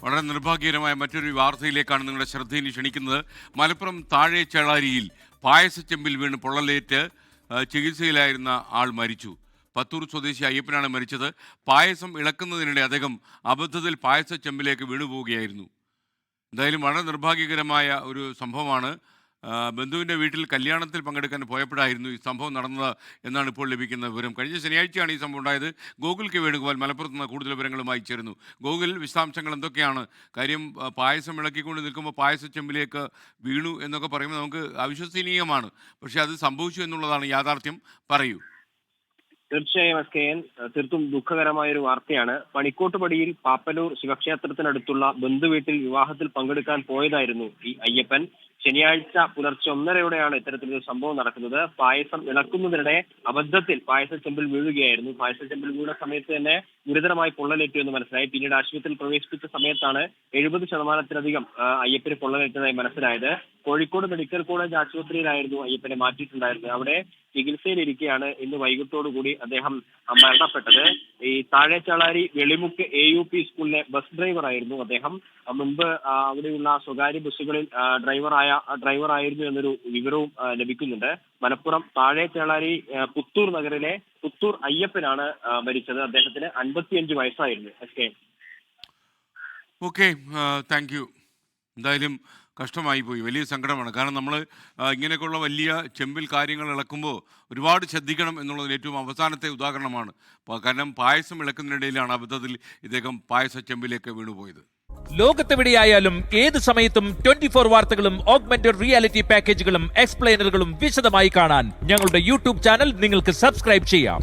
വളരെ നിർഭാഗ്യകരമായ മറ്റൊരു വാർത്തയിലേക്കാണ് നിങ്ങളുടെ ശ്രദ്ധയിൽ ക്ഷണിക്കുന്നത്. മലപ്പുറം താഴെ ചേളാരിയിൽ പായസച്ചെമ്പിൽ വീണ് പൊള്ളലേറ്റ് ചികിത്സയിലായിരുന്ന ആൾ മരിച്ചു. പത്തൂർ സ്വദേശി അയ്യപ്പനാണ് മരിച്ചത്. പായസം ഇളക്കുന്നതിനിടെ അദ്ദേഹം അബദ്ധത്തിൽ പായസച്ചെമ്പിലേക്ക് വീണുപോവുകയായിരുന്നു. എന്തായാലും വളരെ നിർഭാഗ്യകരമായ ഒരു സംഭവമാണ്. ബന്ധുവിൻ്റെ വീട്ടിൽ കല്യാണത്തിൽ പങ്കെടുക്കാൻ പോയപ്പോഴായിരുന്നു ഈ സംഭവം നടന്നത് എന്നാണ് ഇപ്പോൾ ലഭിക്കുന്ന വിവരം. കഴിഞ്ഞ ശനിയാഴ്ചയാണ് ഈ സംഭവം ഉണ്ടായത്. ഗോകുൽ കെ വേണുഗോപാൽ മലപ്പുറത്ത് നിന്ന് കൂടുതൽ വിവരങ്ങളുമായി ചേരുന്നു. ഗോകുൽ, വിശദാംശങ്ങൾ എന്തൊക്കെയാണ്? കാര്യം പായസം ഇളക്കിക്കൊണ്ട് നിൽക്കുമ്പോൾ പായസച്ചെമ്പിലേക്ക് വീണു എന്നൊക്കെ പറയുമ്പോൾ നമുക്ക് അവിശ്വസനീയമാണ്. പക്ഷേ അത് സംഭവിച്ചു എന്നുള്ളതാണ് യാഥാർത്ഥ്യം. പറയൂ. തീർച്ചയായും SKN, തീർത്തും ദുഃഖകരമായ ഒരു വാർത്തയാണ്. പണിക്കോട്ടുപടിയിൽ പാപ്പലൂർ ശിവക്ഷേത്രത്തിനടുത്തുള്ള ബന്ധുവീട്ടിൽ വിവാഹത്തിൽ പങ്കെടുക്കാൻ പോയതായിരുന്നു ഈ അയ്യപ്പൻ. ശനിയാഴ്ച പുലർച്ചെ 1:30യോടെയാണ് ഇത്തരത്തിലൊരു സംഭവം നടക്കുന്നത്. പായസം ഇളക്കുന്നതിനിടെ അബദ്ധത്തിൽ പായസച്ചെമ്പിൽ വീഴുകയായിരുന്നു. പായസച്ചെമ്പിൽ വീണ സമയത്ത് തന്നെ ഗുരുതരമായി പൊള്ളലേറ്റു എന്ന് മനസ്സിലായി. പിന്നീട് ആശുപത്രിയിൽ പ്രവേശിപ്പിച്ച സമയത്താണ് 70%-ലധികം അയ്യപ്പന് പൊള്ളലേറ്റതായി മനസ്സിലായത്. കോഴിക്കോട് മെഡിക്കൽ കോളേജ് ആശുപത്രിയിലായിരുന്നു അയ്യപ്പനെ മാറ്റിയിട്ടുണ്ടായിരുന്നത്. അവിടെ ചികിത്സയിലിരിക്കെയാണ് ഇന്ന് വൈകിട്ടോടുകൂടി അദ്ദേഹം മരണപ്പെട്ടത്. ഈ താഴെ ചേളാരി വെളിമുക്ക് AUP സ്കൂളിലെ ബസ് ഡ്രൈവറായിരുന്നു അദ്ദേഹം. മുൻപ് അവിടെയുള്ള സ്വകാര്യ ബസ്സുകളിൽ ഡ്രൈവറായിരുന്നു എന്നൊരു വിവരവും ലഭിക്കുന്നുണ്ട്. മലപ്പുറം താഴെ ചേളാരി പുത്തൂർ നഗറിലെ പുത്തൂർ അയ്യപ്പനാണ് മരിച്ചത്. അദ്ദേഹത്തിന് 55 വയസ്സായിരുന്നു. Okay, thank you. എന്തായാലും കഷ്ടമായി പോയി, വലിയ സങ്കടമാണ്. കാരണം നമ്മൾ ഇങ്ങനെയൊക്കെയുള്ള വലിയ ചെമ്പിൽ കാര്യങ്ങൾ ഇളക്കുമ്പോൾ ഒരുപാട് ശ്രദ്ധിക്കണം എന്നുള്ളതിന് ഏറ്റവും അവസാനത്തെ ഉദാഹരണമാണ്. കാരണം പായസം ഇളക്കുന്നതിനിടയിലാണ് അബദ്ധത്തിൽ ഇദ്ദേഹം പായസ ചെമ്പിലേക്ക് വീണുപോയത്. ലോകത്തെവിടെയായാലും ഏത് സമയത്തും 24 വാർത്തകളും ഓഗ്മെന്റഡ് റിയാലിറ്റി പാക്കേജുകളും എക്സ്പ്ലെയിനറുകളും വിശദമായി കാണാൻ ഞങ്ങളുടെ യൂട്യൂബ് ചാനൽ നിങ്ങൾക്ക് സബ്സ്ക്രൈബ് ചെയ്യാം.